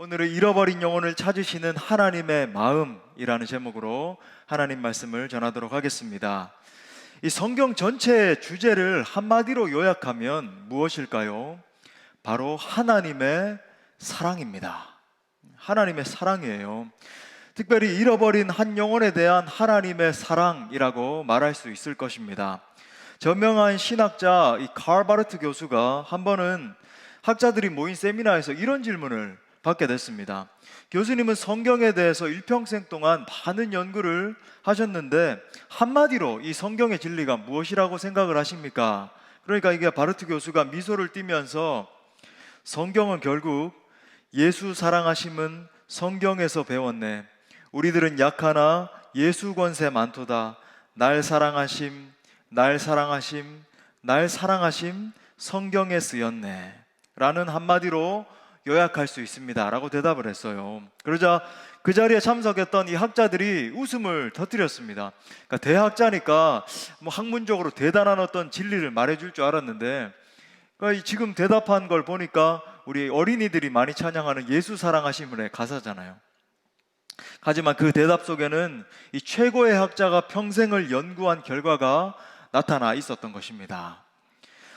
오늘은 잃어버린 영혼을 찾으시는 하나님의 마음이라는 제목으로 하나님 말씀을 전하도록 하겠습니다. 이 성경 전체의 주제를 한마디로 요약하면 무엇일까요? 바로 하나님의 사랑입니다. 하나님의 사랑이에요. 특별히 잃어버린 한 영혼에 대한 하나님의 사랑이라고 말할 수 있을 것입니다. 저명한 신학자 칼 바르트 교수가 한 번은 학자들이 모인 세미나에서 이런 질문을 받게 됐습니다. 교수님은 성경에 대해서 일평생 동안 많은 연구를 하셨는데 한마디로 이 성경의 진리가 무엇이라고 생각을 하십니까? 그러니까 이게 바르트 교수가 미소를 띠면서 성경은 결국 예수 사랑하심은 성경에서 배웠네. 우리들은 약하나 예수 권세 많도다. 날 사랑하심, 날 사랑하심, 날 사랑하심 성경에 쓰였네 라는 한마디로 요약할 수 있습니다 라고 대답을 했어요. 그러자 그 자리에 참석했던 이 학자들이 웃음을 터뜨렸습니다. 그러니까 대학자니까 학문적으로 대단한 어떤 진리를 말해줄 줄 알았는데, 그러니까 지금 대답한 걸 보니까 우리 어린이들이 많이 찬양하는 예수 사랑하심의 가사잖아요. 하지만 그 대답 속에는 이 최고의 학자가 평생을 연구한 결과가 나타나 있었던 것입니다.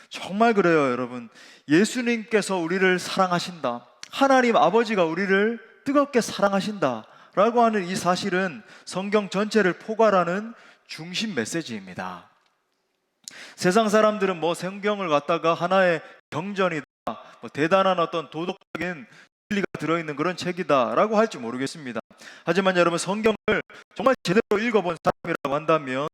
정말 그래요, 여러분. 예수님께서 우리를 사랑하신다, 하나님 아버지가 우리를 뜨겁게 사랑하신다 라고 하는 이 사실은 성경 전체를 포괄하는 중심 메시지입니다. 세상 사람들은 성경을 갖다가 하나의 경전이다, 대단한 어떤 도덕적인 진리가 들어있는 그런 책이다 라고 할지 모르겠습니다. 하지만 여러분, 성경을 정말 제대로 읽어본 사람이라고 한다면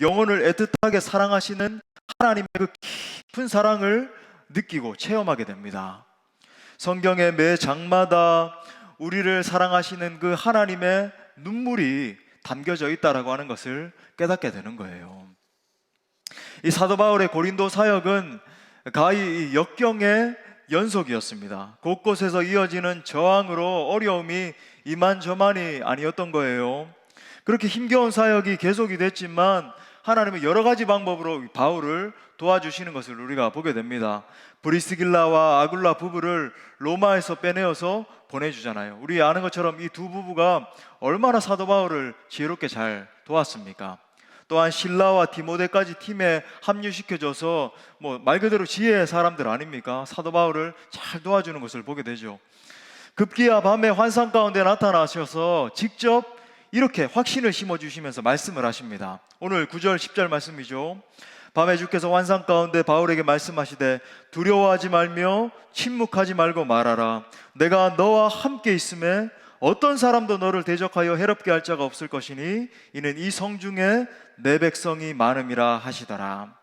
영혼을 애틋하게 사랑하시는 하나님의 그 깊은 사랑을 느끼고 체험하게 됩니다. 성경의 매 장마다 우리를 사랑하시는 그 하나님의 눈물이 담겨져 있다라고 하는 것을 깨닫게 되는 거예요. 이 사도 바울의 고린도 사역은 가히 역경의 연속이었습니다. 곳곳에서 이어지는 저항으로 어려움이 이만저만이 아니었던 거예요. 그렇게 힘겨운 사역이 계속이 됐지만 하나님은 여러 가지 방법으로 바울을 도와주시는 것을 우리가 보게 됩니다. 브리스길라와 아굴라 부부를 로마에서 빼내어서 보내주잖아요. 우리 아는 것처럼 이 두 부부가 얼마나 사도 바울을 지혜롭게 잘 도왔습니까? 또한 실라와 디모데까지 팀에 합류시켜줘서 말 그대로 지혜의 사람들 아닙니까? 사도 바울을 잘 도와주는 것을 보게 되죠. 급기야 밤에 환상 가운데 나타나셔서 직접 이렇게 확신을 심어주시면서 말씀을 하십니다. 오늘 9절 10절 말씀이죠. 밤에 주께서 환상 가운데 바울에게 말씀하시되 두려워하지 말며 침묵하지 말고 말하라. 내가 너와 함께 있음에 어떤 사람도 너를 대적하여 해롭게 할 자가 없을 것이니 이는 이 성 중에 내 백성이 많음이라 하시더라.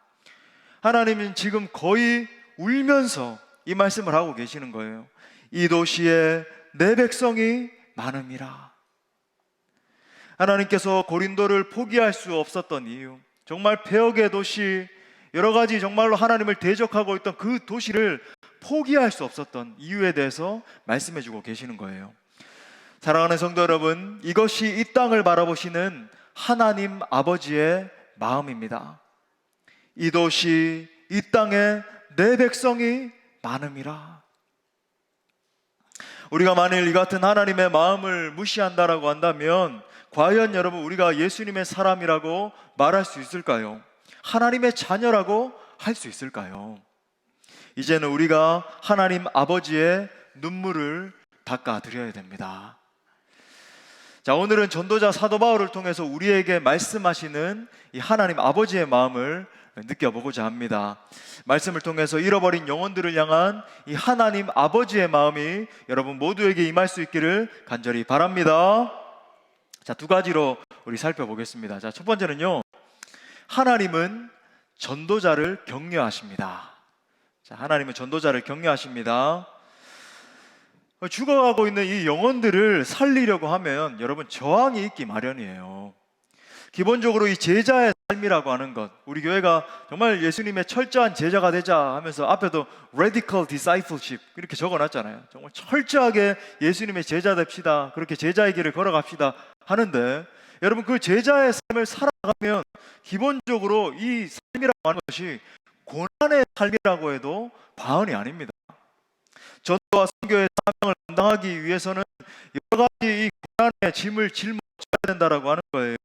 하나님은 지금 거의 울면서 이 말씀을 하고 계시는 거예요. 이 도시에 내 백성이 많음이라. 하나님께서 고린도를 포기할 수 없었던 이유, 정말 폐역의 도시, 여러 가지 정말로 하나님을 대적하고 있던 그 도시를 포기할 수 없었던 이유에 대해서 말씀해 주고 계시는 거예요. 사랑하는 성도 여러분, 이것이 이 땅을 바라보시는 하나님 아버지의 마음입니다. 이 도시, 이 땅에 내 백성이 많음이라. 우리가 만일 이 같은 하나님의 마음을 무시한다라고 한다면 과연 여러분, 우리가 예수님의 사람이라고 말할 수 있을까요? 하나님의 자녀라고 할 수 있을까요? 이제는 우리가 하나님 아버지의 눈물을 닦아드려야 됩니다. 자, 오늘은 전도자 사도 바울을 통해서 우리에게 말씀하시는 이 하나님 아버지의 마음을 느껴보고자 합니다. 말씀을 통해서 잃어버린 영혼들을 향한 이 하나님 아버지의 마음이 여러분 모두에게 임할 수 있기를 간절히 바랍니다. 자, 두 가지로 우리 살펴보겠습니다. 자, 첫 번째는요, 하나님은 전도자를 격려하십니다. 자, 하나님은 전도자를 격려하십니다. 죽어가고 있는 이 영혼들을 살리려고 하면 여러분 저항이 있기 마련이에요. 기본적으로 이 제자의 삶이라고 하는 것, 우리 교회가 정말 예수님의 철저한 제자가 되자 하면서 앞에도 radical discipleship 이렇게 적어놨잖아요. 정말 철저하게 예수님의 제자 됩시다, 그렇게 제자의 길을 걸어갑시다 하는데, 여러분 그 제자의 삶을 살아가면 기본적으로 이 삶이라고 하는 것이 고난의 삶이라고 해도 과언이 아닙니다. 전도와 선교의 사명을 감당하기 위해서는 여러 가지 이 고난의 짐을 짊어져야 된다라고 하는 거예요.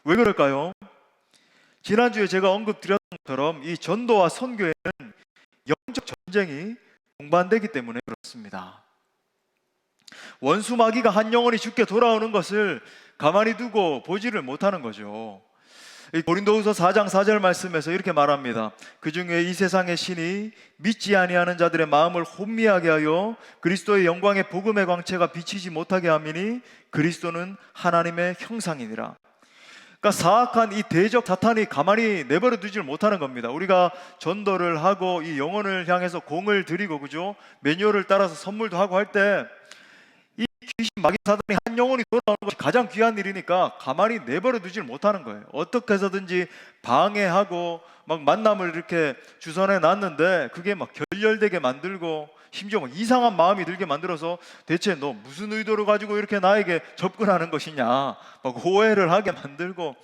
왜 그럴까요? 지난주에 제가 언급드렸던 것처럼 이 전도와 선교에는 영적 전쟁이 동반되기 때문에 그렇습니다. 원수 마귀가 한 영혼이 죽게 돌아오는 것을 가만히 두고 보지를 못하는 거죠. 이 고린도후서 4장 4절 말씀에서 이렇게 말합니다. 그 중에 이 세상의 신이 믿지 아니하는 자들의 마음을 혼미하게 하여 그리스도의 영광의 복음의 광채가 비치지 못하게 함이니 그리스도는 하나님의 형상이니라. 그러니까 사악한 이 대적 사탄이 가만히 내버려 두질 못하는 겁니다. 우리가 전도를 하고 이 영혼을 향해서 공을 들이고, 그죠? 매뉴얼을 따라서 선물도 하고 할 때 이 귀신 마귀 사단이 한 영혼이 돌아오는 것이 가장 귀한 일이니까 가만히 내버려 두질 못하는 거예요. 어떻게 해서든지 방해하고 막 만남을 이렇게 주선해 놨는데 그게 막 결렬되게 만들고 심지어 막 이상한 마음이 들게 만들어서 대체 너 무슨 의도를 가지고 이렇게 나에게 접근하는 것이냐 막 오해를 하게 만들고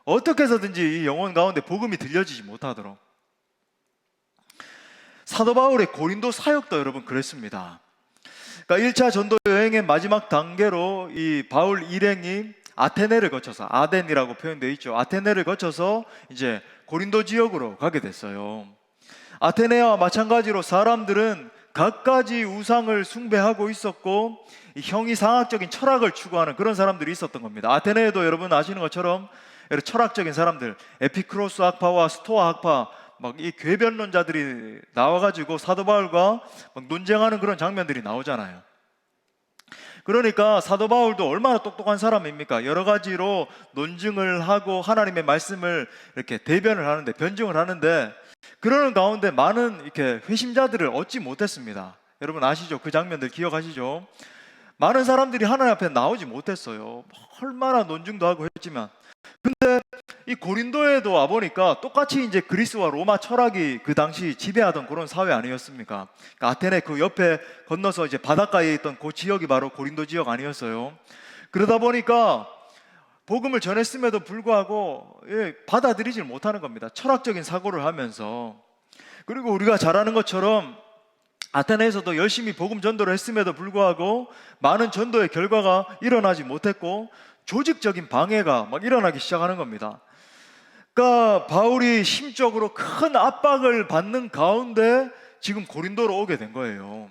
어떻게 해서든지 이 영혼 가운데 복음이 들려지지 못하도록. 사도 바울의 고린도 사역도 여러분 그랬습니다. 그러니까 1차 전도 여행의 마지막 단계로 이 바울 일행이 아테네를 거쳐서, 아덴이라고 표현되어 있죠. 아테네를 거쳐서 이제 고린도 지역으로 가게 됐어요. 아테네와 마찬가지로 사람들은 갖가지 우상을 숭배하고 있었고 형이상학적인 철학을 추구하는 그런 사람들이 있었던 겁니다. 아테네에도 여러분 아시는 것처럼 철학적인 사람들, 에피크로스 학파와 스토아 학파 막 이 궤변론자들이 나와가지고 사도 바울과 막 논쟁하는 그런 장면들이 나오잖아요. 그러니까 사도 바울도 얼마나 똑똑한 사람입니까? 여러 가지로 논증을 하고 하나님의 말씀을 이렇게 대변을 하는데, 변증을 하는데, 그러는 가운데 많은 이렇게 회심자들을 얻지 못했습니다. 여러분 아시죠? 그 장면들 기억하시죠? 많은 사람들이 하나님 앞에 나오지 못했어요. 얼마나 논증도 하고 했지만. 근데 이 고린도에도 와보니까 똑같이 이제 그리스와 로마 철학이 그 당시 지배하던 그런 사회 아니었습니까? 그러니까 아테네 그 옆에 건너서 이제 바닷가에 있던 그 지역이 바로 고린도 지역 아니었어요. 그러다 보니까 복음을 전했음에도 불구하고 받아들이질 못하는 겁니다. 철학적인 사고를 하면서. 그리고 우리가 잘 아는 것처럼 아테네에서도 열심히 복음 전도를 했음에도 불구하고 많은 전도의 결과가 일어나지 못했고 조직적인 방해가 막 일어나기 시작하는 겁니다. 그러니까 바울이 심적으로 큰 압박을 받는 가운데 지금 고린도로 오게 된 거예요.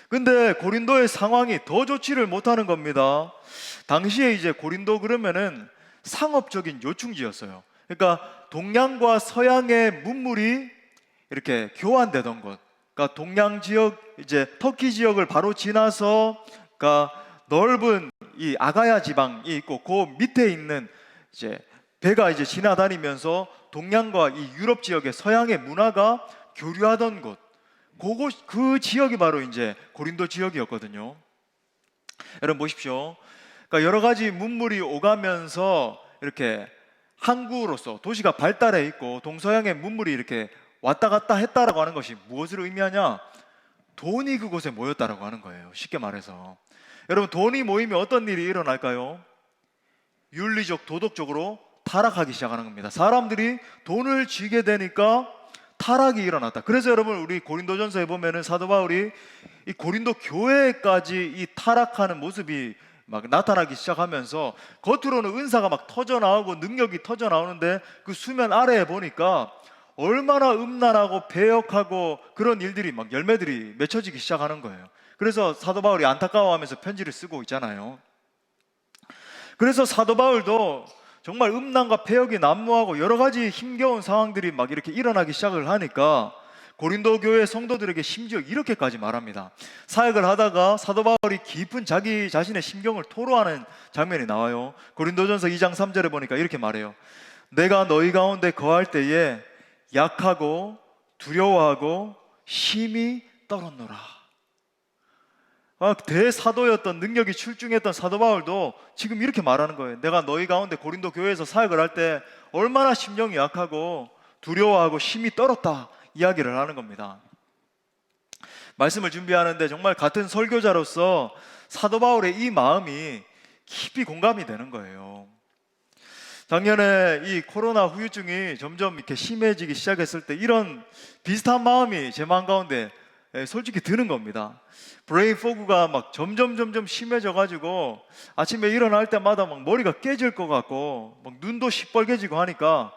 근데 고린도의 상황이 더 좋지를 못하는 겁니다. 당시에 이제 고린도 그러면은 상업적인 요충지였어요. 그러니까 동양과 서양의 문물이 이렇게 교환되던 곳. 그러니까 동양 지역, 이제 터키 지역을 바로 지나서 그러니까 넓은 이 아가야 지방이 있고 그 밑에 있는 이제 배가 이제 지나다니면서 동양과 이 유럽 지역의 서양의 문화가 교류하던 곳. 그 지역이 바로 이제 고린도 지역이었거든요. 여러분 보십시오. 그러니까 여러 가지 문물이 오가면서 이렇게 항구로서 도시가 발달해 있고 동서양의 문물이 이렇게 왔다 갔다 했다라고 하는 것이 무엇을 의미하냐? 돈이 그곳에 모였다라고 하는 거예요. 쉽게 말해서. 여러분 돈이 모이면 어떤 일이 일어날까요? 윤리적, 도덕적으로 타락하기 시작하는 겁니다. 사람들이 돈을 쥐게 되니까 타락이 일어났다. 그래서 여러분 우리 고린도전서에 보면은 사도 바울이 이 고린도 교회까지 이 타락하는 모습이 막 나타나기 시작하면서 겉으로는 은사가 막 터져 나오고 능력이 터져 나오는데 그 수면 아래에 보니까 얼마나 음란하고 배역하고 그런 일들이 막 열매들이 맺혀지기 시작하는 거예요. 그래서 사도 바울이 안타까워하면서 편지를 쓰고 있잖아요. 그래서 사도 바울도 정말 음란과 폐역이 난무하고 여러 가지 힘겨운 상황들이 막 이렇게 일어나기 시작을 하니까 고린도 교회 성도들에게 심지어 이렇게까지 말합니다. 사역을 하다가 사도 바울이 깊은 자기 자신의 심경을 토로하는 장면이 나와요. 고린도전서 2장 3절에 보니까 이렇게 말해요. 내가 너희 가운데 거할 때에 약하고 두려워하고 심히 떨었노라. 대사도였던, 능력이 출중했던 사도 바울도 지금 이렇게 말하는 거예요. 내가 너희 가운데 고린도 교회에서 사역을 할 때 얼마나 심령이 약하고 두려워하고 심히 떨었다 이야기를 하는 겁니다. 말씀을 준비하는데 정말 같은 설교자로서 사도 바울의 이 마음이 깊이 공감이 되는 거예요. 작년에 이 코로나 후유증이 점점 이렇게 심해지기 시작했을 때 이런 비슷한 마음이 제 마음 가운데 솔직히 드는 겁니다. 브레인 포그가 막 점점 심해져 가지고 아침에 일어날 때마다 막 머리가 깨질 것 같고 막 눈도 시뻘개지고 하니까,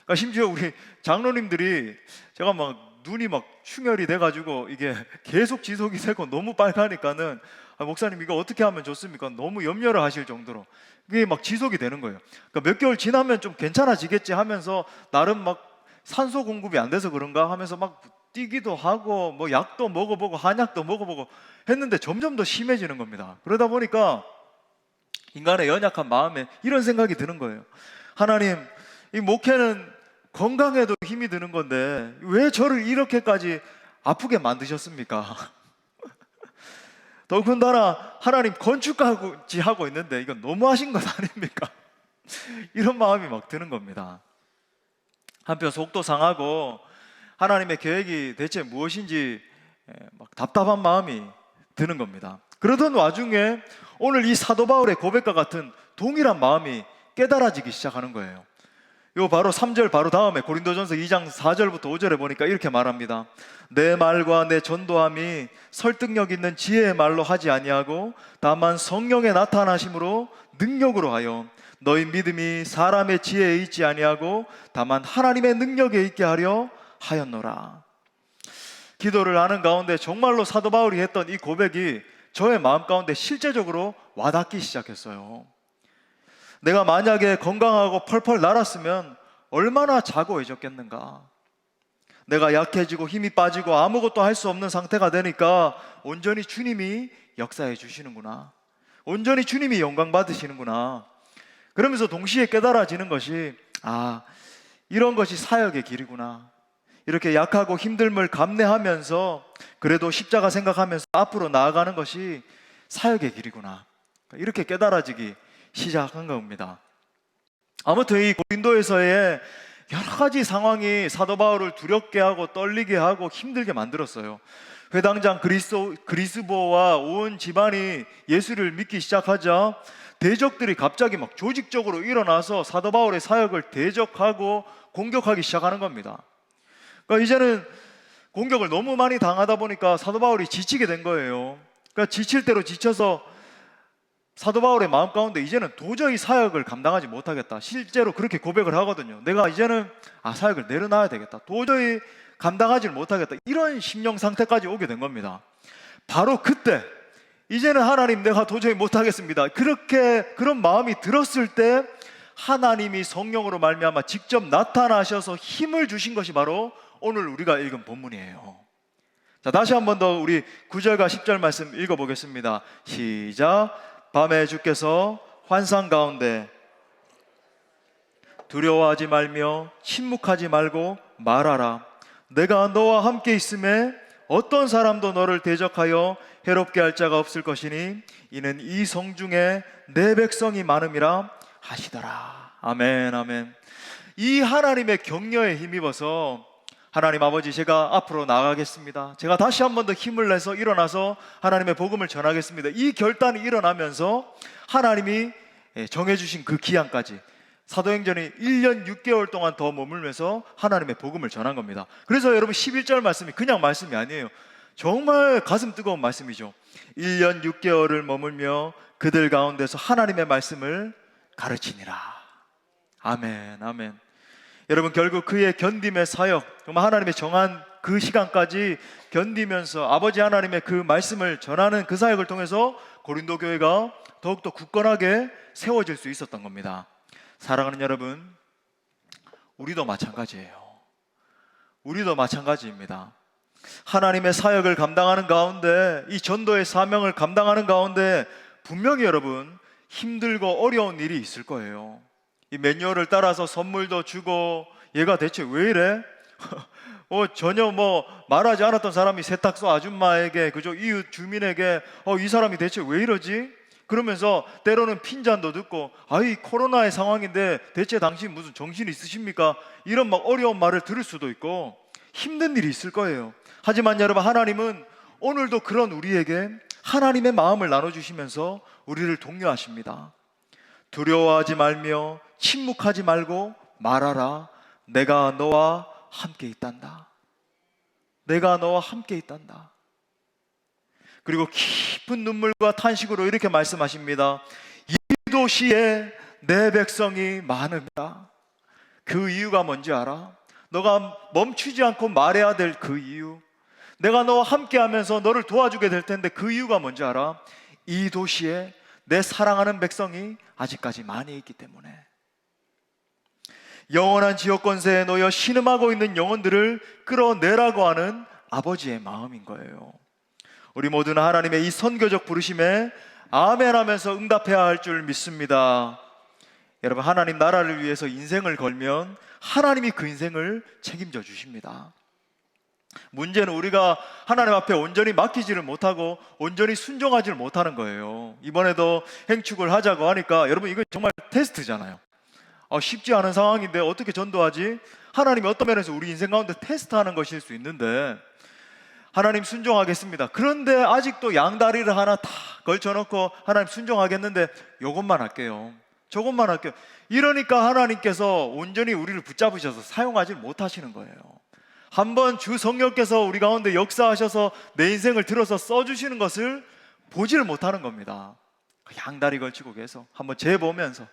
그러니까 심지어 우리 장로님들이 제가 막 눈이 막 충혈이 돼 가지고 이게 계속 지속이 되고 너무 빨가니까는 목사님 이거 어떻게 하면 좋습니까? 너무 염려를 하실 정도로 그게 막 지속이 되는 거예요. 그러니까 몇 개월 지나면 좀 괜찮아지겠지 하면서 나름 막 산소 공급이 안 돼서 그런가 하면서 막 뛰기도 하고 뭐 약도 먹어보고 한약도 먹어보고 했는데 점점 더 심해지는 겁니다. 그러다 보니까 인간의 연약한 마음에 이런 생각이 드는 거예요. 하나님, 이 목회는 건강해도 힘이 드는 건데 왜 저를 이렇게까지 아프게 만드셨습니까? 더군다나 하나님 건축까지 하고 있는데 이건 너무하신 것 아닙니까? 이런 마음이 막 드는 겁니다. 한편 속도 상하고 하나님의 계획이 대체 무엇인지 막 답답한 마음이 드는 겁니다. 그러던 와중에 오늘 이 사도 바울의 고백과 같은 동일한 마음이 깨달아지기 시작하는 거예요. 요 바로 3절 바로 다음에 고린도전서 2장 4절부터 5절에 보니까 이렇게 말합니다. 내 말과 내 전도함이 설득력 있는 지혜의 말로 하지 아니하고 다만 성령의 나타나심으로 능력으로 하여 너희 믿음이 사람의 지혜에 있지 아니하고 다만 하나님의 능력에 있게 하려 하였노라. 기도를 하는 가운데 정말로 사도 바울이 했던 이 고백이 저의 마음 가운데 실제적으로 와닿기 시작했어요. 내가 만약에 건강하고 펄펄 날았으면 얼마나 자고해졌겠는가. 내가 약해지고 힘이 빠지고 아무것도 할 수 없는 상태가 되니까 온전히 주님이 역사해 주시는구나. 온전히 주님이 영광 받으시는구나. 그러면서 동시에 깨달아지는 것이 이런 것이 사역의 길이구나. 이렇게 약하고 힘듦을 감내하면서 그래도 십자가 생각하면서 앞으로 나아가는 것이 사역의 길이구나. 이렇게 깨달아지기 시작한 겁니다. 아무튼 이 고린도에서의 여러 가지 상황이 사도 바울을 두렵게 하고 떨리게 하고 힘들게 만들었어요. 회당장 그리스보와 온 집안이 예수를 믿기 시작하자 대적들이 갑자기 막 조직적으로 일어나서 사도 바울의 사역을 대적하고 공격하기 시작하는 겁니다. 그러니까 이제는 공격을 너무 많이 당하다 보니까 사도 바울이 지치게 된 거예요. 그러니까 지칠 대로 지쳐서 사도 바울의 마음 가운데 이제는 도저히 사역을 감당하지 못하겠다. 실제로 그렇게 고백을 하거든요. 내가 이제는 사역을 내려놔야 되겠다. 도저히 감당하지 못하겠다. 이런 심령 상태까지 오게 된 겁니다. 바로 그때 이제는 하나님 내가 도저히 못하겠습니다. 그런 마음이 들었을 때 하나님이 성령으로 말미암아 직접 나타나셔서 힘을 주신 것이 바로 오늘 우리가 읽은 본문이에요. 자, 다시 한 번 더 우리 9절과 10절 말씀 읽어보겠습니다. 시작. 밤에 주께서 환상 가운데 두려워하지 말며 침묵하지 말고 말하라. 내가 너와 함께 있음에 어떤 사람도 너를 대적하여 해롭게 할 자가 없을 것이니 이는 이 성중에 내 백성이 많음이라 하시더라. 아멘, 아멘. 이 하나님의 격려에 힘입어서 하나님 아버지, 제가 앞으로 나가겠습니다. 제가 다시 한 번 더 힘을 내서 일어나서 하나님의 복음을 전하겠습니다. 이 결단이 일어나면서 하나님이 정해주신 그 기한까지 사도행전이 1년 6개월 동안 더 머물면서 하나님의 복음을 전한 겁니다. 그래서 여러분 11절 말씀이 그냥 말씀이 아니에요. 정말 가슴 뜨거운 말씀이죠. 1년 6개월을 머물며 그들 가운데서 하나님의 말씀을 가르치니라. 아멘, 아멘. 여러분 결국 그의 견딤의 사역, 정말 하나님의 정한 그 시간까지 견디면서 아버지 하나님의 그 말씀을 전하는 그 사역을 통해서 고린도 교회가 더욱더 굳건하게 세워질 수 있었던 겁니다. 사랑하는 여러분, 우리도 마찬가지예요. 우리도 마찬가지입니다. 하나님의 사역을 감당하는 가운데, 이 전도의 사명을 감당하는 가운데 분명히 여러분 힘들고 어려운 일이 있을 거예요. 이 매뉴얼을 따라서 선물도 주고 얘가 대체 왜 이래? 전혀 말하지 않았던 사람이 세탁소 아줌마에게, 그죠? 이웃 주민에게 이 사람이 대체 왜 이러지? 그러면서 때로는 핀잔도 듣고 이 코로나의 상황인데 대체 당신 무슨 정신 있으십니까? 이런 막 어려운 말을 들을 수도 있고 힘든 일이 있을 거예요. 하지만 여러분, 하나님은 오늘도 그런 우리에게 하나님의 마음을 나눠주시면서 우리를 독려하십니다. 두려워하지 말며 침묵하지 말고 말하라. 내가 너와 함께 있단다. 내가 너와 함께 있단다. 그리고 깊은 눈물과 탄식으로 이렇게 말씀하십니다. 이 도시에 내 백성이 많음이다. 그 이유가 뭔지 알아? 너가 멈추지 않고 말해야 될 그 이유, 내가 너와 함께 하면서 너를 도와주게 될 텐데 그 이유가 뭔지 알아? 이 도시에 내 사랑하는 백성이 아직까지 많이 있기 때문에. 영원한 지옥 권세에 놓여 신음하고 있는 영혼들을 끌어내라고 하는 아버지의 마음인 거예요. 우리 모두는 하나님의 이 선교적 부르심에 아멘 하면서 응답해야 할 줄 믿습니다. 여러분, 하나님 나라를 위해서 인생을 걸면 하나님이 그 인생을 책임져 주십니다. 문제는 우리가 하나님 앞에 온전히 맡기지를 못하고 온전히 순종하지를 못하는 거예요. 이번에도 행축을 하자고 하니까 여러분, 이거 정말 테스트잖아요. 쉽지 않은 상황인데 어떻게 전도하지? 하나님이 어떤 면에서 우리 인생 가운데 테스트하는 것일 수 있는데, 하나님 순종하겠습니다. 그런데 아직도 양다리를 하나 다 걸쳐놓고 하나님 순종하겠는데 요것만 할게요, 저것만 할게요, 이러니까 하나님께서 온전히 우리를 붙잡으셔서 사용하지 못하시는 거예요. 한번 주 성령께서 우리 가운데 역사하셔서 내 인생을 들어서 써주시는 것을 보지를 못하는 겁니다. 양다리 걸치고 계속 한번 재보면서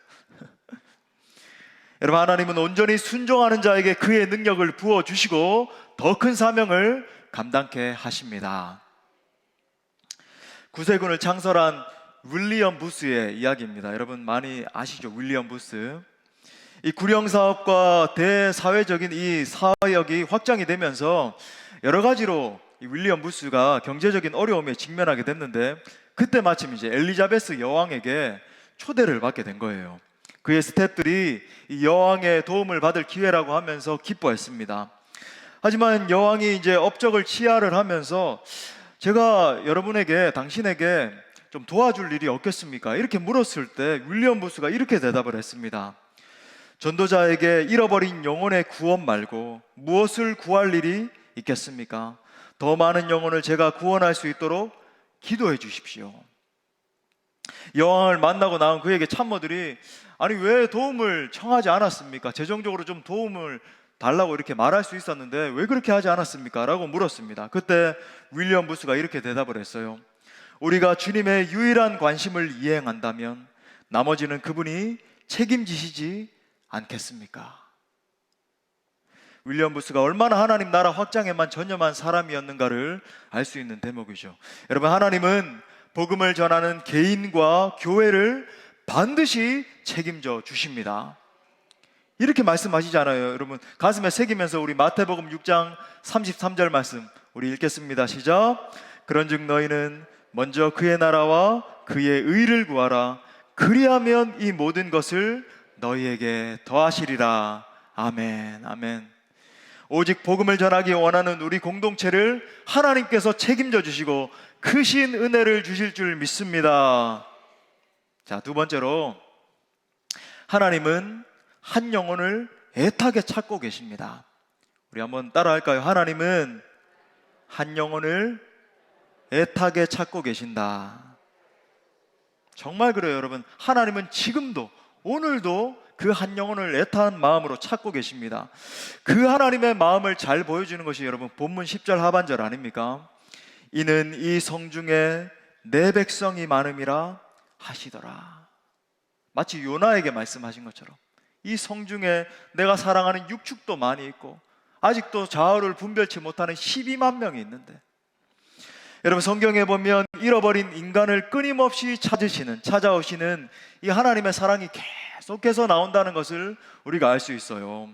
여러분, 하나님은 온전히 순종하는 자에게 그의 능력을 부어주시고 더 큰 사명을 감당케 하십니다. 구세군을 창설한 윌리엄 부스의 이야기입니다. 여러분 많이 아시죠? 윌리엄 부스. 이 구령사업과 대사회적인 이 사역이 확장이 되면서 여러 가지로 이 윌리엄 부스가 경제적인 어려움에 직면하게 됐는데, 그때 마침 이제 엘리자베스 여왕에게 초대를 받게 된 거예요. 그의 스태프들이 이 여왕의 도움을 받을 기회라고 하면서 기뻐했습니다. 하지만 여왕이 이제 업적을 치하를 하면서 제가 여러분에게, 당신에게 좀 도와줄 일이 없겠습니까? 이렇게 물었을 때 윌리엄 부스가 이렇게 대답을 했습니다. 전도자에게 잃어버린 영혼의 구원 말고 무엇을 구할 일이 있겠습니까? 더 많은 영혼을 제가 구원할 수 있도록 기도해 주십시오. 여왕을 만나고 나온 그에게 참모들이 아니 왜 도움을 청하지 않았습니까? 재정적으로 좀 도움을 달라고 이렇게 말할 수 있었는데 왜 그렇게 하지 않았습니까? 라고 물었습니다. 그때 윌리엄 부스가 이렇게 대답을 했어요. 우리가 주님의 유일한 관심을 이행한다면 나머지는 그분이 책임지시지 않겠습니까? 윌리엄 부스가 얼마나 하나님 나라 확장에만 전념한 사람이었는가를 알 수 있는 대목이죠. 여러분, 하나님은 복음을 전하는 개인과 교회를 반드시 책임져 주십니다. 이렇게 말씀하시잖아요. 여러분 가슴에 새기면서 우리 마태복음 6장 33절 말씀 우리 읽겠습니다. 시작. 그런즉 너희는 먼저 그의 나라와 그의 의를 구하라. 그리하면 이 모든 것을 너희에게 더하시리라. 아멘, 아멘. 오직 복음을 전하기 원하는 우리 공동체를 하나님께서 책임져 주시고 크신 은혜를 주실 줄 믿습니다. 자, 두 번째로 하나님은 한 영혼을 애타게 찾고 계십니다. 우리 한번 따라 할까요? 하나님은 한 영혼을 애타게 찾고 계신다. 정말 그래요, 여러분. 하나님은 지금도, 오늘도 그 한 영혼을 애타는 마음으로 찾고 계십니다. 그 하나님의 마음을 잘 보여주는 것이 여러분 본문 10절 하반절 아닙니까? 이는 이 성중에 내 백성이 많음이라 하시더라. 마치 요나에게 말씀하신 것처럼 이 성중에 내가 사랑하는 육축도 많이 있고 아직도 좌우를 분별치 못하는 12만 명이 있는데, 여러분 성경에 보면 잃어버린 인간을 끊임없이 찾아오시는 이 하나님의 사랑이 계속해서 나온다는 것을 우리가 알 수 있어요.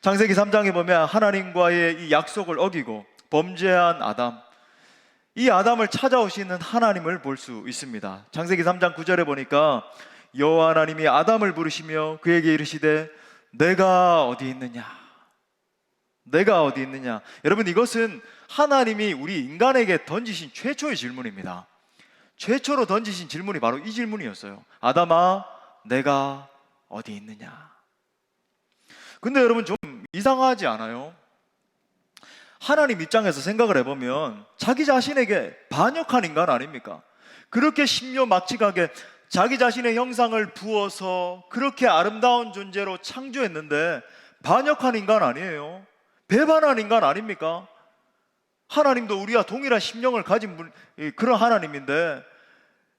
창세기 3장에 보면 하나님과의 이 약속을 어기고 범죄한 아담, 이 아담을 찾아오시는 하나님을 볼 수 있습니다. 창세기 3장 9절에 보니까 여호와 하나님이 아담을 부르시며 그에게 이르시되 내가 어디 있느냐, 내가 어디 있느냐. 여러분 이것은 하나님이 우리 인간에게 던지신 최초의 질문입니다. 최초로 던지신 질문이 바로 이 질문이었어요. 아담아, 내가 어디 있느냐. 근데 여러분 좀 이상하지 않아요? 하나님 입장에서 생각을 해보면 자기 자신에게 반역한 인간 아닙니까? 그렇게 신묘막측하게 자기 자신의 형상을 부어서 그렇게 아름다운 존재로 창조했는데 반역한 인간 아니에요? 배반한 인간 아닙니까? 하나님도 우리와 동일한 심령을 가진 그런 하나님인데,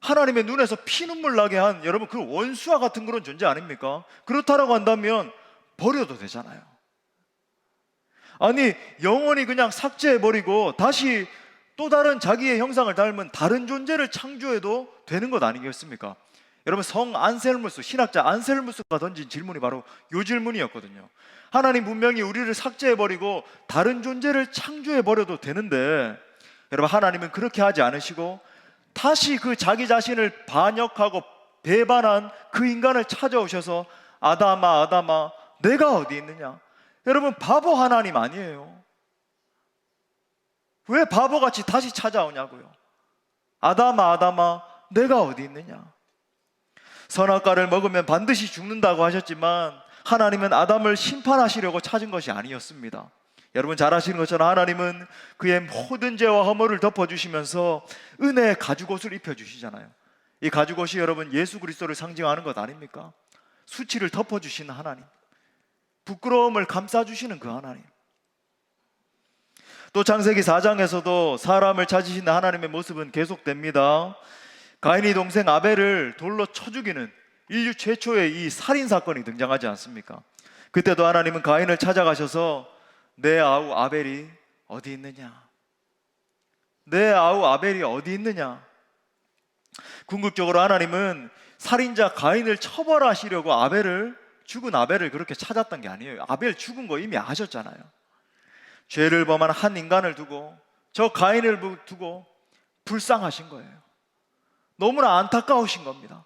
하나님의 눈에서 피눈물 나게 한 여러분 그 원수와 같은 그런 존재 아닙니까? 그렇다라고 한다면 버려도 되잖아요. 아니, 영원히 그냥 삭제해버리고 다시 또 다른 자기의 형상을 닮은 다른 존재를 창조해도 되는 것 아니겠습니까? 여러분, 성 안셀무스, 신학자 안셀무스가 던진 질문이 바로 이 질문이었거든요. 하나님 분명히 우리를 삭제해버리고 다른 존재를 창조해버려도 되는데, 여러분, 하나님은 그렇게 하지 않으시고 다시 그 자기 자신을 반역하고 배반한 그 인간을 찾아오셔서 아담아 아담아 내가 어디 있느냐. 여러분, 바보 하나님 아니에요. 왜 바보같이 다시 찾아오냐고요. 아담아 아담아 내가 어디 있느냐. 선악과를 먹으면 반드시 죽는다고 하셨지만 하나님은 아담을 심판하시려고 찾은 것이 아니었습니다. 여러분 잘 아시는 것처럼 하나님은 그의 모든 죄와 허물을 덮어주시면서 은혜의 가죽옷을 입혀주시잖아요. 이 가죽옷이 여러분 예수 그리스도를 상징하는 것 아닙니까? 수치를 덮어주시는 하나님, 부끄러움을 감싸주시는 그 하나님. 또 창세기 4장에서도 사람을 찾으시는 하나님의 모습은 계속됩니다. 가인이 동생 아벨을 돌로 쳐 죽이는 인류 최초의 이 살인사건이 등장하지 않습니까? 그때도 하나님은 가인을 찾아가셔서 내 아우 아벨이 어디 있느냐, 내 아우 아벨이 어디 있느냐. 궁극적으로 하나님은 살인자 가인을 처벌하시려고 죽은 아벨을 그렇게 찾았던 게 아니에요. 아벨 죽은 거 이미 아셨잖아요. 죄를 범한 한 인간을 두고, 저 가인을 두고 불쌍하신 거예요. 너무나 안타까우신 겁니다.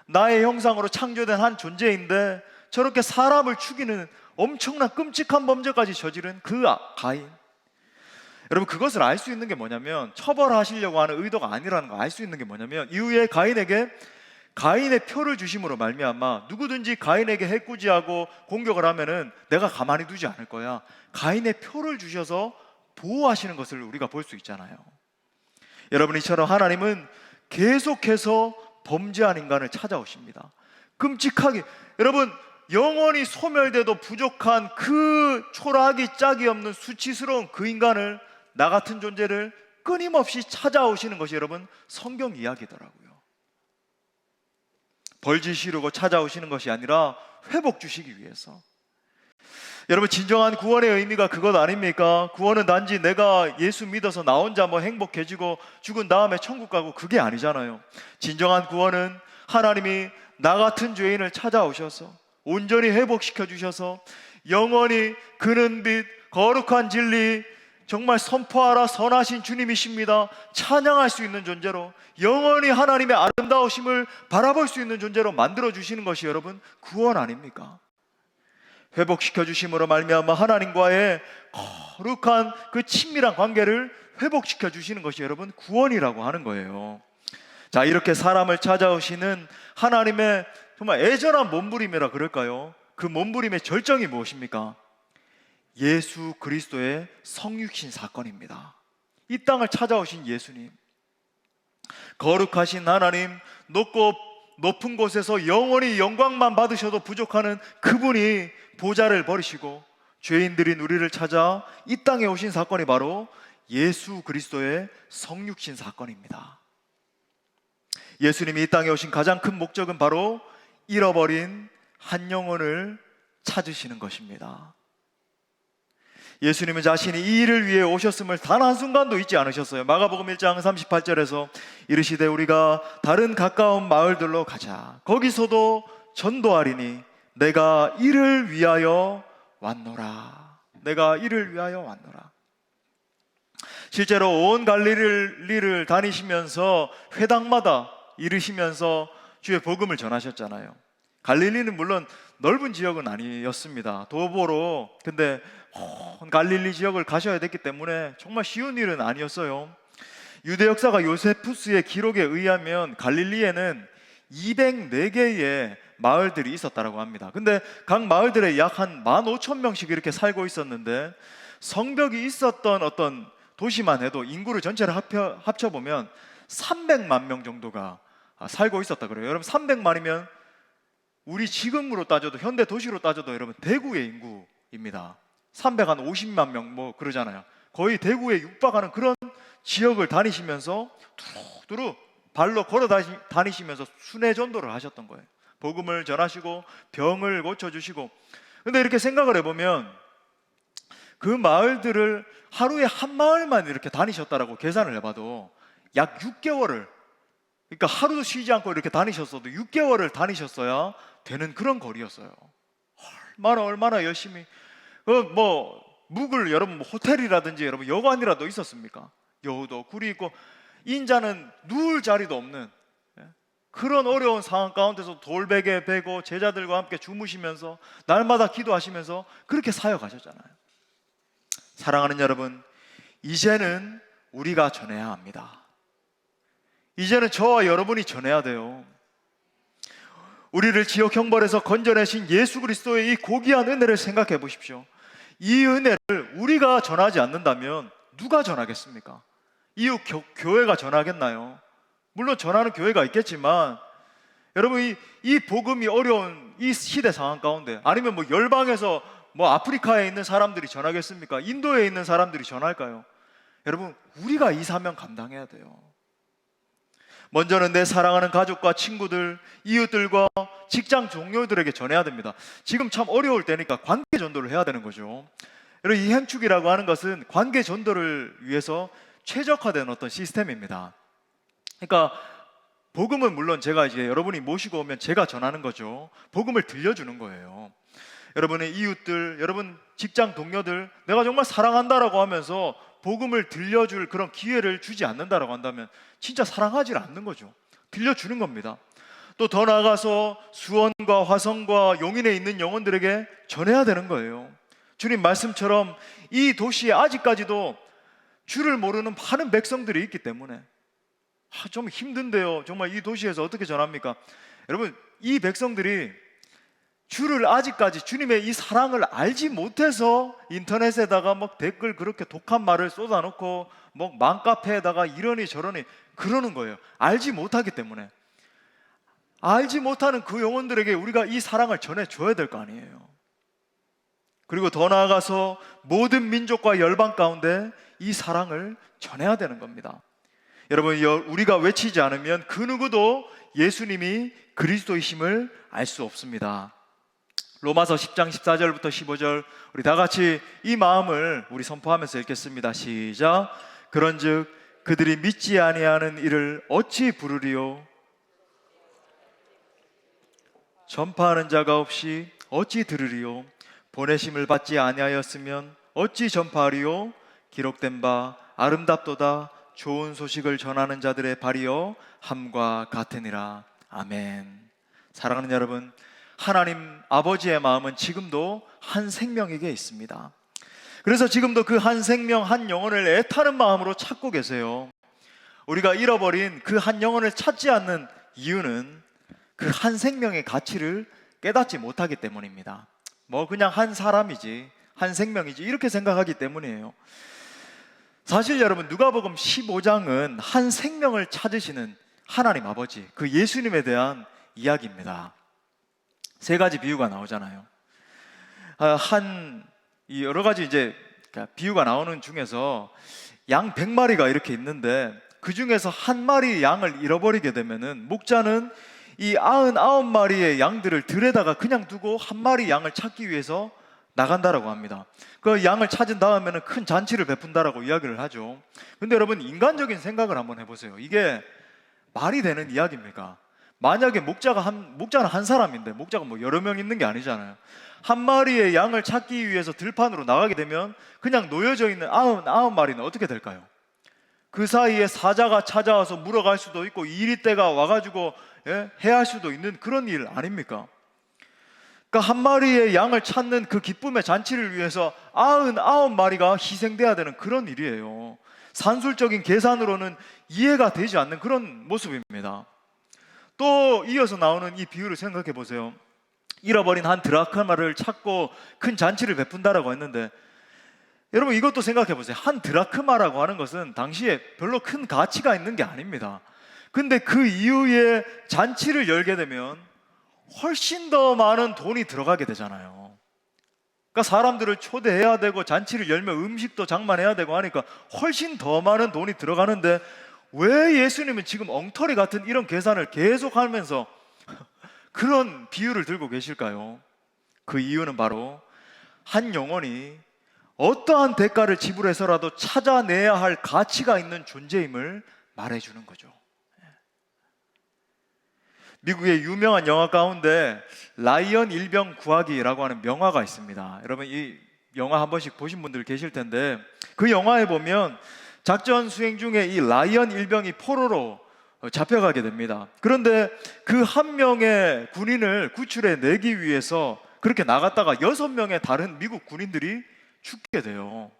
나의 형상으로 창조된 한 존재인데 저렇게 사람을 죽이는 엄청난 끔찍한 범죄까지 저지른 그 가인. 여러분, 그것을 알 수 있는 게 뭐냐면, 처벌하시려고 하는 의도가 아니라는 걸 알 수 있는 게 뭐냐면, 이후에 가인에게 가인의 표를 주심으로 말미암아 누구든지 가인에게 해코지하고 공격을 하면은 내가 가만히 두지 않을 거야. 가인의 표를 주셔서 보호하시는 것을 우리가 볼 수 있잖아요. 여러분, 이처럼 하나님은 계속해서 범죄한 인간을 찾아오십니다. 끔찍하게, 여러분, 영원히 소멸돼도 부족한 그 초라하기 짝이 없는 수치스러운 그 인간을, 나 같은 존재를 끊임없이 찾아오시는 것이 여러분 성경 이야기더라고요. 벌지시르고 찾아오시는 것이 아니라 회복 주시기 위해서. 여러분, 진정한 구원의 의미가 그것 아닙니까? 구원은 단지 내가 예수 믿어서 나 혼자 뭐 행복해지고 죽은 다음에 천국 가고, 그게 아니잖아요. 진정한 구원은 하나님이 나 같은 죄인을 찾아오셔서 온전히 회복시켜 주셔서 영원히 그는 빛 거룩한 진리 정말 선포하라 선하신 주님이십니다, 찬양할 수 있는 존재로, 영원히 하나님의 아름다우심을 바라볼 수 있는 존재로 만들어 주시는 것이 여러분 구원 아닙니까? 회복시켜 주심으로 말미암아 하나님과의 거룩한 그 친밀한 관계를 회복시켜 주시는 것이 여러분 구원이라고 하는 거예요. 자, 이렇게 사람을 찾아오시는 하나님의 정말 애절한 몸부림이라 그럴까요? 그 몸부림의 절정이 무엇입니까? 예수 그리스도의 성육신 사건입니다. 이 땅을 찾아오신 예수님, 거룩하신 하나님, 높은 곳에서 영원히 영광만 받으셔도 부족하는 그분이 보좌를 버리시고 죄인들인 우리를 찾아 이 땅에 오신 사건이 바로 예수 그리스도의 성육신 사건입니다. 예수님이 이 땅에 오신 가장 큰 목적은 바로 잃어버린 한 영혼을 찾으시는 것입니다. 예수님은 자신이 이 일을 위해 오셨음을 단 한순간도 잊지 않으셨어요. 마가복음 1장 38절에서 이르시되 우리가 다른 가까운 마을들로 가자. 거기서도 전도하리니 내가 이를 위하여 왔노라. 내가 이를 위하여 왔노라. 실제로 온 갈릴리를 다니시면서 회당마다 이르시면서 주의 복음을 전하셨잖아요. 갈릴리는 물론 넓은 지역은 아니었습니다. 도보로 근데 온 갈릴리 지역을 가셔야 됐기 때문에 정말 쉬운 일은 아니었어요. 유대 역사가 요세푸스의 기록에 의하면 갈릴리에는 204개의 마을들이 있었다고 합니다. 근데 각 마을들에 약 한 15,000명씩 이렇게 살고 있었는데, 성벽이 있었던 어떤 도시만 해도 인구를 전체를 합쳐보면 300만 명 정도가 살고 있었다 그래요. 여러분, 300만이면 우리 지금으로 따져도, 현대 도시로 따져도 여러분 대구의 인구입니다. 350만 명 뭐 그러잖아요. 거의 대구에 육박하는 그런 지역을 다니시면서 두루두루 발로 걸어 다니시면서 순회 전도를 하셨던 거예요. 복음을 전하시고 병을 고쳐주시고. 근데 이렇게 생각을 해보면 그 마을들을 하루에 한 마을만 이렇게 다니셨다라고 계산을 해봐도 약 6개월을, 그러니까 하루도 쉬지 않고 이렇게 다니셨어도 6개월을 다니셨어야 되는 그런 거리였어요. 얼마나 열심히 묵을 여러분 호텔이라든지 여러분 여관이라도 있었습니까? 여우도 굴이 있고 인자는 누울 자리도 없는 그런 어려운 상황 가운데서 돌베개 베고 제자들과 함께 주무시면서 날마다 기도하시면서 그렇게 사역하셨잖아요. 사랑하는 여러분, 이제는 우리가 전해야 합니다. 이제는 저와 여러분이 전해야 돼요. 우리를 지옥 형벌에서 건져내신 예수 그리스도의 이 고귀한 은혜를 생각해 보십시오. 이 은혜를 우리가 전하지 않는다면 누가 전하겠습니까? 이웃 교회가 전하겠나요? 물론 전하는 교회가 있겠지만 여러분 이 복음이 어려운 이 시대 상황 가운데 아니면 열방에서 아프리카에 있는 사람들이 전하겠습니까? 인도에 있는 사람들이 전할까요? 여러분 우리가 이 사명 감당해야 돼요. 먼저는 내 사랑하는 가족과 친구들, 이웃들과 직장 동료들에게 전해야 됩니다. 지금 참 어려울 때니까 관계 전도를 해야 되는 거죠. 여러분 이 행축이라고 하는 것은 관계 전도를 위해서 최적화된 어떤 시스템입니다. 그러니까 복음은 물론 제가 이제 여러분이 모시고 오면 제가 전하는 거죠. 복음을 들려주는 거예요. 여러분의 이웃들, 여러분 직장 동료들, 내가 정말 사랑한다라고 하면서 복음을 들려줄 그런 기회를 주지 않는다라고 한다면 진짜 사랑하지 않는 거죠. 들려주는 겁니다. 또 더 나아가서 수원과 화성과 용인에 있는 영혼들에게 전해야 되는 거예요. 주님 말씀처럼 이 도시에 아직까지도 주를 모르는 많은 백성들이 있기 때문에 좀 힘든데요. 정말 이 도시에서 어떻게 전합니까? 여러분 이 백성들이 주를 아직까지 주님의 이 사랑을 알지 못해서 인터넷에다가 댓글 그렇게 독한 말을 쏟아놓고 맘카페에다가 이러니 저러니 그러는 거예요. 알지 못하기 때문에. 알지 못하는 그 영혼들에게 우리가 이 사랑을 전해줘야 될 거 아니에요. 그리고 더 나아가서 모든 민족과 열방 가운데 이 사랑을 전해야 되는 겁니다. 여러분 우리가 외치지 않으면 그 누구도 예수님이 그리스도이심을 알 수 없습니다. 로마서 10장 14절부터 15절 우리 다 같이 이 마음을 우리 선포하면서 읽겠습니다. 시작. 그런즉 그들이 믿지 아니하는 이를 어찌 부르리요? 전파하는 자가 없이 어찌 들으리요? 보내심을 받지 아니하였으면 어찌 전파하리요? 기록된 바 아름답도다 좋은 소식을 전하는 자들의 발이요 함과 같으니라. 아멘. 사랑하는 여러분, 하나님 아버지의 마음은 지금도 한 생명에게 있습니다. 그래서 지금도 그 한 생명 한 영혼을 애타는 마음으로 찾고 계세요. 우리가 잃어버린 그 한 영혼을 찾지 않는 이유는 그 한 생명의 가치를 깨닫지 못하기 때문입니다. 그냥 한 사람이지 한 생명이지 이렇게 생각하기 때문이에요. 사실 여러분 누가복음 15장은 한 생명을 찾으시는 하나님 아버지 그 예수님에 대한 이야기입니다. 세 가지 비유가 나오잖아요. 여러 가지 이제 비유가 나오는 중에서 양 100마리가 이렇게 있는데 그 중에서 한 마리 양을 잃어버리게 되면은 목자는 이 99마리의 양들을 들에다가 그냥 두고 한 마리 양을 찾기 위해서 나간다라고 합니다. 그 양을 찾은 다음에는 큰 잔치를 베푼다라고 이야기를 하죠. 근데 여러분 인간적인 생각을 한번 해보세요. 이게 말이 되는 이야기입니까? 만약에 목자는 한 사람인데 목자가 여러 명 있는 게 아니잖아요. 한 마리의 양을 찾기 위해서 들판으로 나가게 되면 그냥 놓여져 있는 99마리는 어떻게 될까요? 그 사이에 사자가 찾아와서 물어갈 수도 있고 이리떼가 와가지고 해할 수도 있는 그런 일 아닙니까? 그러니까 한 마리의 양을 찾는 그 기쁨의 잔치를 위해서 99마리가 희생돼야 되는 그런 일이에요. 산술적인 계산으로는 이해가 되지 않는 그런 모습입니다. 또 이어서 나오는 이 비유를 생각해 보세요. 잃어버린 한 드라크마를 찾고 큰 잔치를 베푼다라고 했는데 여러분 이것도 생각해 보세요. 한 드라크마라고 하는 것은 당시에 별로 큰 가치가 있는 게 아닙니다. 근데 그 이후에 잔치를 열게 되면 훨씬 더 많은 돈이 들어가게 되잖아요. 그러니까 사람들을 초대해야 되고 잔치를 열면 음식도 장만해야 되고 하니까 훨씬 더 많은 돈이 들어가는데 왜 예수님은 지금 엉터리 같은 이런 계산을 계속 하면서 그런 비유를 들고 계실까요? 그 이유는 바로 한 영혼이 어떠한 대가를 지불해서라도 찾아내야 할 가치가 있는 존재임을 말해주는 거죠. 미국의 유명한 영화 가운데 라이언 일병 구하기라고 하는 명화가 있습니다. 여러분 이 영화 한 번씩 보신 분들 계실 텐데 그 영화에 보면 작전 수행 중에 이 라이언 일병이 포로로 잡혀가게 됩니다. 그런데 그 한 명의 군인을 구출해 내기 위해서 그렇게 나갔다가 6명의 다른 미국 군인들이 죽게 돼요.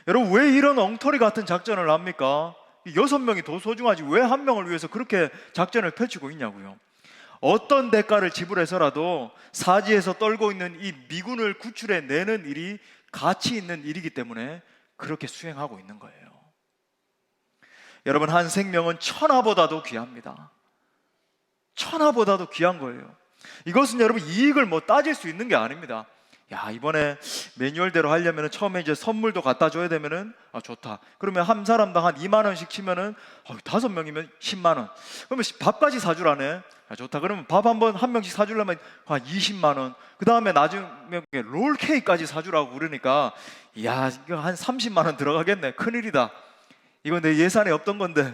여러분 왜 이런 엉터리 같은 작전을 합니까? 6명이 더 소중하지 왜 한 명을 위해서 그렇게 작전을 펼치고 있냐고요. 어떤 대가를 지불해서라도 사지에서 떨고 있는 이 미군을 구출해 내는 일이 가치 있는 일이기 때문에 그렇게 수행하고 있는 거예요. 여러분 한 생명은 천하보다도 귀합니다. 천하보다도 귀한 거예요. 이것은 여러분 이익을 뭐 따질 수 있는 게 아닙니다. 야 이번에 매뉴얼대로 하려면 처음에 이제 선물도 갖다 줘야 되면은 좋다. 그러면 한 사람당 한 2만 원씩 치면은 5명이면 10만 원. 그러면 밥까지 사주라네. 좋다. 그러면 밥 한 명씩 사주려면 한 20만 원. 그 다음에 나중에 롤 케이크까지 사주라고 그러니까 야 이거 한 30만 원 들어가겠네. 큰일이다. 이건 내 예산에 없던 건데.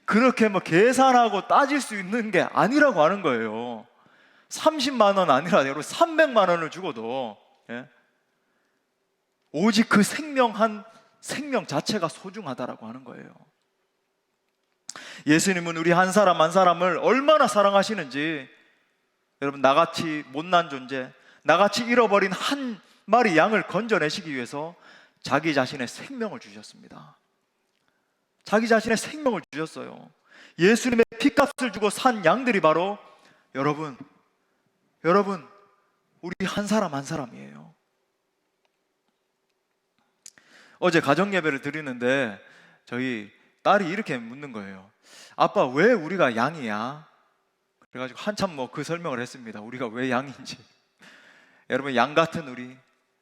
그렇게 뭐 계산하고 따질 수 있는 게 아니라고 하는 거예요. 30만 원 아니라 여러분 300만 원을 주고도 오직 그 생명 자체가 소중하다라고 하는 거예요. 예수님은 우리 한 사람 한 사람을 얼마나 사랑하시는지 여러분 나같이 못난 존재, 나같이 잃어버린 한 마리 양을 건져내시기 위해서 자기 자신의 생명을 주셨습니다. 자기 자신의 생명을 주셨어요. 예수님의 피값을 주고 산 양들이 바로 여러분 우리 한 사람 한 사람이에요. 어제 가정예배를 드리는데 저희 딸이 이렇게 묻는 거예요. 아빠 왜 우리가 양이야? 그래가지고 한참 뭐 그 설명을 했습니다. 우리가 왜 양인지. 여러분 양 같은 우리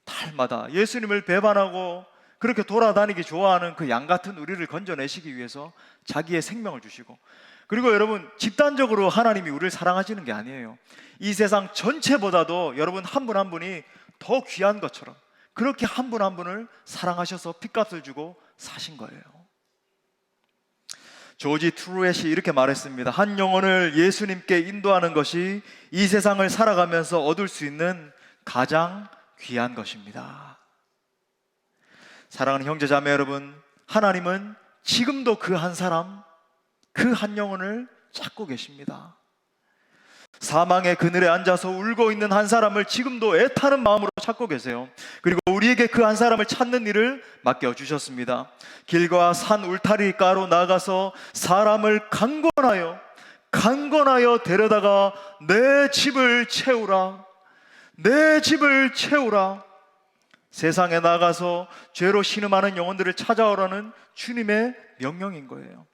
달마다 예수님을 배반하고 그렇게 돌아다니기 좋아하는 그 양 같은 우리를 건져내시기 위해서 자기의 생명을 주시고, 그리고 여러분 집단적으로 하나님이 우리를 사랑하시는 게 아니에요. 이 세상 전체보다도 여러분 한 분 한 분이 더 귀한 것처럼 그렇게 한 분 한 분을 사랑하셔서 핏값을 주고 사신 거예요. 조지 트루엣이 이렇게 말했습니다. 한 영혼을 예수님께 인도하는 것이 이 세상을 살아가면서 얻을 수 있는 가장 귀한 것입니다. 사랑하는 형제 자매 여러분, 하나님은 지금도 그 한 사람, 그 한 영혼을 찾고 계십니다. 사망의 그늘에 앉아서 울고 있는 한 사람을 지금도 애타는 마음으로 찾고 계세요. 그리고 우리에게 그 한 사람을 찾는 일을 맡겨주셨습니다. 길과 산 울타리가로 나가서 사람을 강권하여 데려다가 내 집을 채우라, 내 집을 채우라. 세상에 나가서 죄로 신음하는 영혼들을 찾아오라는 주님의 명령인 거예요.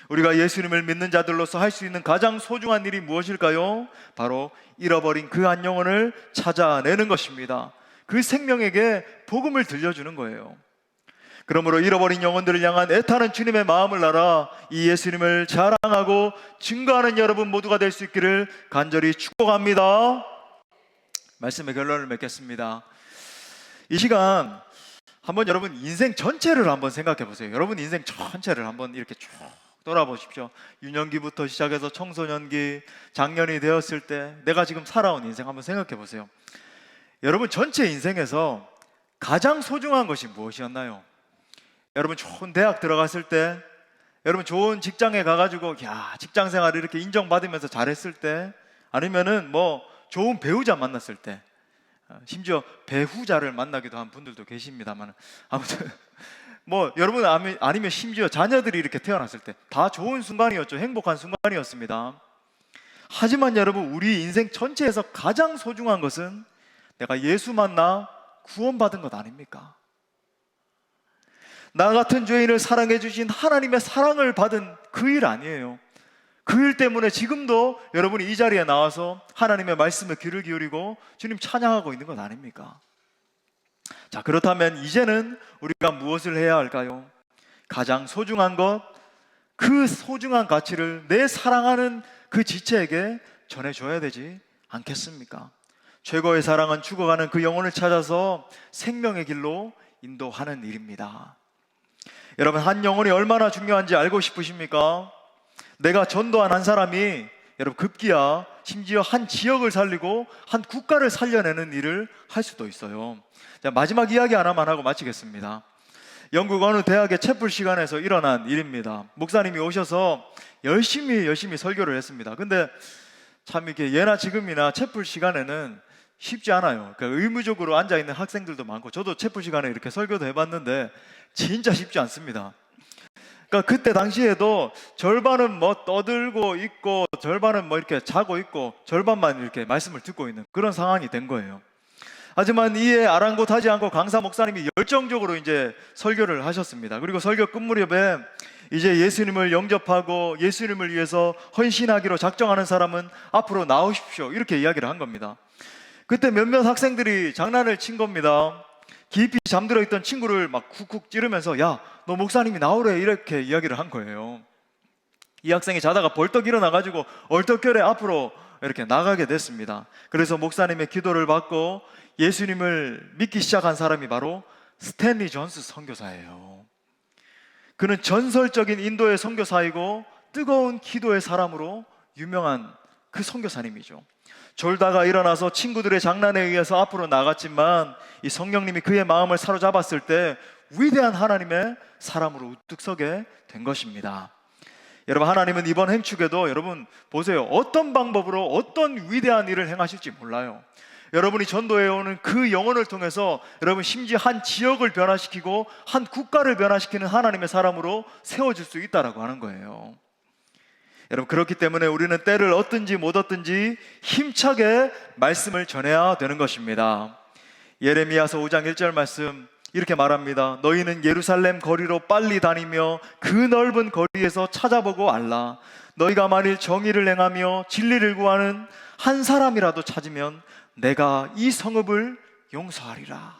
우리가 예수님을 믿는 자들로서 할 수 있는 가장 소중한 일이 무엇일까요? 바로 잃어버린 그 한 영혼을 찾아내는 것입니다. 그 생명에게 복음을 들려주는 거예요. 그러므로 잃어버린 영혼들을 향한 애타는 주님의 마음을 알아 이 예수님을 자랑하고 증거하는 여러분 모두가 될 수 있기를 간절히 축복합니다. 말씀의 결론을 맺겠습니다. 이 시간 한번 여러분 인생 전체를 한번 생각해 보세요. 여러분 인생 전체를 한번 이렇게 쭉 돌아보십시오. 유년기부터 시작해서 청소년기, 장년이 되었을 때 내가 지금 살아온 인생 한번 생각해 보세요. 여러분 전체 인생에서 가장 소중한 것이 무엇이었나요? 여러분 좋은 대학 들어갔을 때, 여러분 좋은 직장에 가가지고 직장 생활을 이렇게 인정받으면서 잘했을 때, 아니면은 뭐 좋은 배우자 만났을 때, 심지어 배후자를 만나기도 한 분들도 계십니다만, 아무튼 뭐 여러분 아니면 심지어 자녀들이 이렇게 태어났을 때 다 좋은 순간이었죠. 행복한 순간이었습니다. 하지만 여러분 우리 인생 전체에서 가장 소중한 것은 내가 예수 만나 구원받은 것 아닙니까? 나 같은 죄인을 사랑해 주신 하나님의 사랑을 받은 그 일 아니에요. 그 일 때문에 지금도 여러분이 이 자리에 나와서 하나님의 말씀에 귀를 기울이고 주님 찬양하고 있는 것 아닙니까? 자, 그렇다면 이제는 우리가 무엇을 해야 할까요? 가장 소중한 것, 그 소중한 가치를 내 사랑하는 그 지체에게 전해줘야 되지 않겠습니까? 최고의 사랑은 죽어가는 그 영혼을 찾아서 생명의 길로 인도하는 일입니다. 여러분, 한 영혼이 얼마나 중요한지 알고 싶으십니까? 내가 전도한 한 사람이 여러분 급기야 심지어 한 지역을 살리고 한 국가를 살려내는 일을 할 수도 있어요. 자, 마지막 이야기 하나만 하고 마치겠습니다. 영국 어느 대학의 채플 시간에서 일어난 일입니다. 목사님이 오셔서 열심히 설교를 했습니다. 근데 참 이렇게 예나 지금이나 채플 시간에는 쉽지 않아요. 그러니까 의무적으로 앉아있는 학생들도 많고, 저도 채플 시간에 이렇게 설교도 해봤는데 진짜 쉽지 않습니다. 그러니까 그때 당시에도 절반은 뭐 떠들고 있고 절반은 뭐 이렇게 자고 있고 절반만 이렇게 말씀을 듣고 있는 그런 상황이 된 거예요. 하지만 이에 아랑곳하지 않고 강사 목사님이 열정적으로 이제 설교를 하셨습니다. 그리고 설교 끝 무렵에 이제 예수님을 영접하고 예수님을 위해서 헌신하기로 작정하는 사람은 앞으로 나오십시오, 이렇게 이야기를 한 겁니다. 그때 몇몇 학생들이 장난을 친 겁니다. 깊이 잠들어 있던 친구를 막 쿡쿡 찌르면서 야, 너 목사님이 나오래, 이렇게 이야기를 한 거예요. 이 학생이 자다가 벌떡 일어나가지고 얼떨결에 앞으로 이렇게 나가게 됐습니다. 그래서 목사님의 기도를 받고 예수님을 믿기 시작한 사람이 바로 스탠리 존스 선교사예요. 그는 전설적인 인도의 선교사이고 뜨거운 기도의 사람으로 유명한 그 선교사님이죠. 졸다가 일어나서 친구들의 장난에 의해서 앞으로 나갔지만 이 성령님이 그의 마음을 사로잡았을 때 위대한 하나님의 사람으로 우뚝 서게 된 것입니다. 여러분, 하나님은 이번 행축에도 여러분 보세요, 어떤 방법으로 어떤 위대한 일을 행하실지 몰라요. 여러분이 전도해오는 그 영혼을 통해서 여러분 심지어 한 지역을 변화시키고 한 국가를 변화시키는 하나님의 사람으로 세워질 수 있다라고 하는 거예요. 여러분, 그렇기 때문에 우리는 때를 얻든지 못 얻든지 힘차게 말씀을 전해야 되는 것입니다. 예레미야서 5장 1절 말씀 이렇게 말합니다. 너희는 예루살렘 거리로 빨리 다니며 그 넓은 거리에서 찾아보고 알라. 너희가 만일 정의를 행하며 진리를 구하는 한 사람이라도 찾으면 내가 이 성읍을 용서하리라.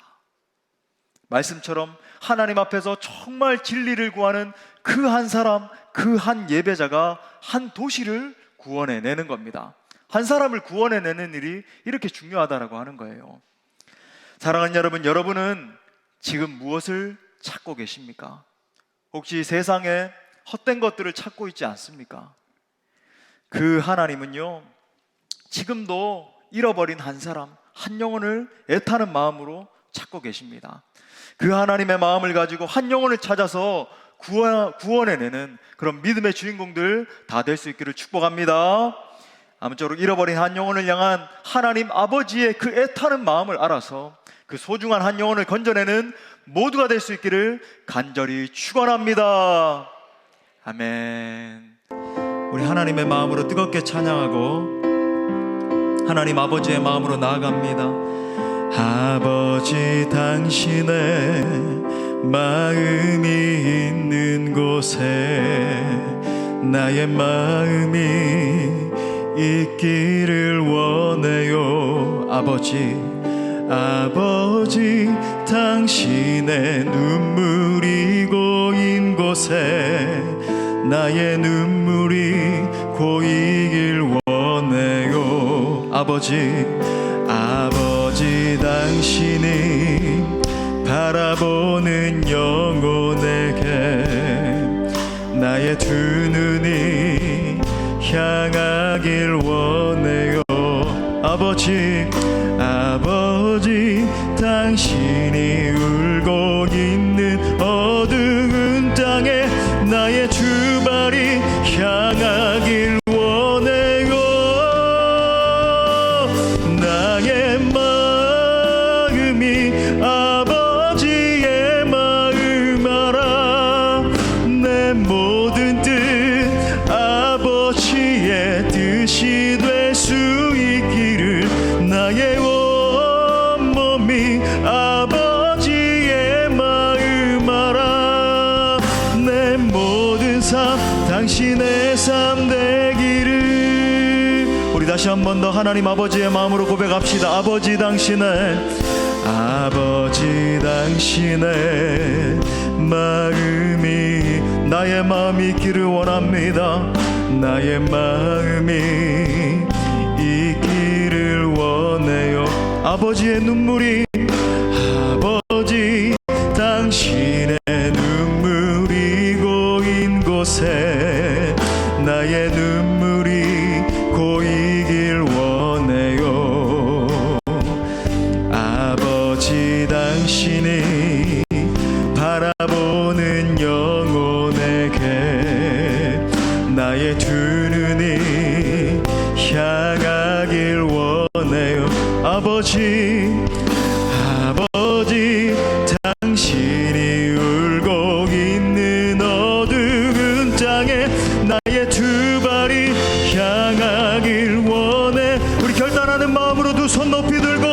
말씀처럼 하나님 앞에서 정말 진리를 구하는 그 한 사람, 그 한 예배자가 한 도시를 구원해내는 겁니다. 한 사람을 구원해내는 일이 이렇게 중요하다라고 하는 거예요. 사랑하는 여러분, 여러분은 지금 무엇을 찾고 계십니까? 혹시 세상에 헛된 것들을 찾고 있지 않습니까? 그 하나님은요, 지금도 잃어버린 한 사람, 한 영혼을 애타는 마음으로 찾고 계십니다. 그 하나님의 마음을 가지고 한 영혼을 찾아서 구원해내는 그런 믿음의 주인공들 다 될 수 있기를 축복합니다. 아무쪼록 잃어버린 한 영혼을 향한 하나님 아버지의 그 애타는 마음을 알아서 그 소중한 한 영혼을 건져내는 모두가 될 수 있기를 간절히 축원합니다. 아멘. 우리 하나님의 마음으로 뜨겁게 찬양하고 하나님 아버지의 마음으로 나아갑니다. 아버지, 당신의 마음이 있는 곳에 나의 마음이 있기를 원해요. 아버지, 당신의 눈물이 고인 곳에 나의 눈물이 고이길 원해요. 아버지, 당신이 바라보는 영혼에게 나의 두 눈이 향하길 원해요. 아버지, 당신이 울고 있는 어두운 땅에 나의 두 발이 향하길 원해요. 나의 마음이 아버지의 마음 알아. 내 모든 뜻 아버지의 뜻이 될 수 있기를 나의 온몸이 아버지의 마음 우리 다시 한 번 더 하나님 아버지의 마음으로 고백합시다. 아버지 당신의 마음이 나의 마음이 있기를 원합니다. 나의 마음이 있기를 원해요. 아버지의 눈물이 아버지 당신의 눈물이 고인 곳에 나의 눈물이 고이길 원해요. 아버지 당신이 바라보는 영혼에게 나의 두 눈이 향하길 원해요. 아버지 당신이 울고 있는 어두운 땅에 나의 두 발이 향하길 원해. 우리 결단하는 마음으로 두 손 높이 들고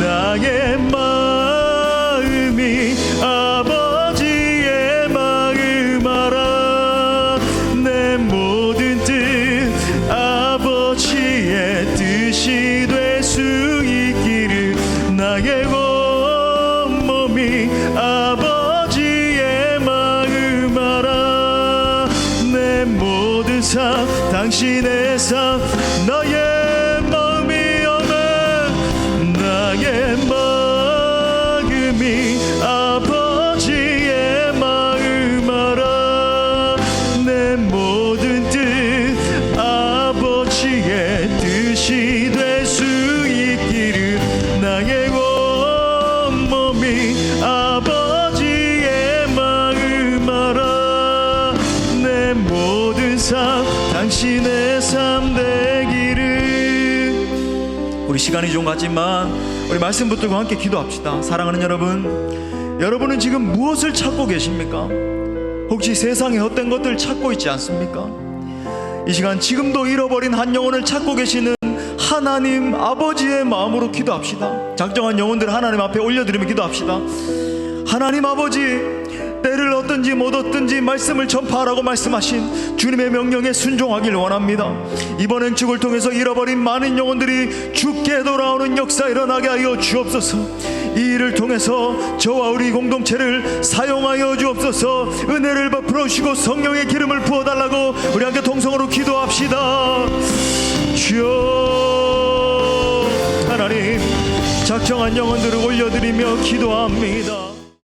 나의 마음이 아버지의 마음 알아. 내 모든 뜻 아버지의 뜻이 될 수 있기를 나의 온몸이 아버지의 마음 알아. 내 모든 삶 당신의 삶 나의 마음이 오면 나의 마음이 아버지의 마음 알아. 내 모든 뜻 아버지의 뜻이 될 수 있기를 나의 온몸이 아버지의 마음 알아. 내 모든 삶 당신의 삶 되기를. 우리 시간이 좀 갔지만 우리 말씀 붙들고 함께 기도합시다. 사랑하는 여러분, 여러분은 지금 무엇을 찾고 계십니까? 혹시 세상의 헛된 것들 찾고 있지 않습니까? 이 시간 지금도 잃어버린 한 영혼을 찾고 계시는 하나님 아버지의 마음으로 기도합시다. 작정한 영혼들 하나님 앞에 올려드리며 기도합시다. 하나님 아버지, 때를 얻든지 못 얻든지 말씀을 전파하라고 말씀하신 주님의 명령에 순종하길 원합니다. 이번 행축을 통해서 잃어버린 많은 영혼들이 주께 돌아오는 역사 일어나게 하여 주옵소서. 이 일을 통해서 저와 우리 공동체를 사용하여 주옵소서. 은혜를 베풀어 주시고 성령의 기름을 부어달라고 우리 함께 동성으로 기도합시다. 주여, 하나님 작정한 영혼들을 올려드리며 기도합니다.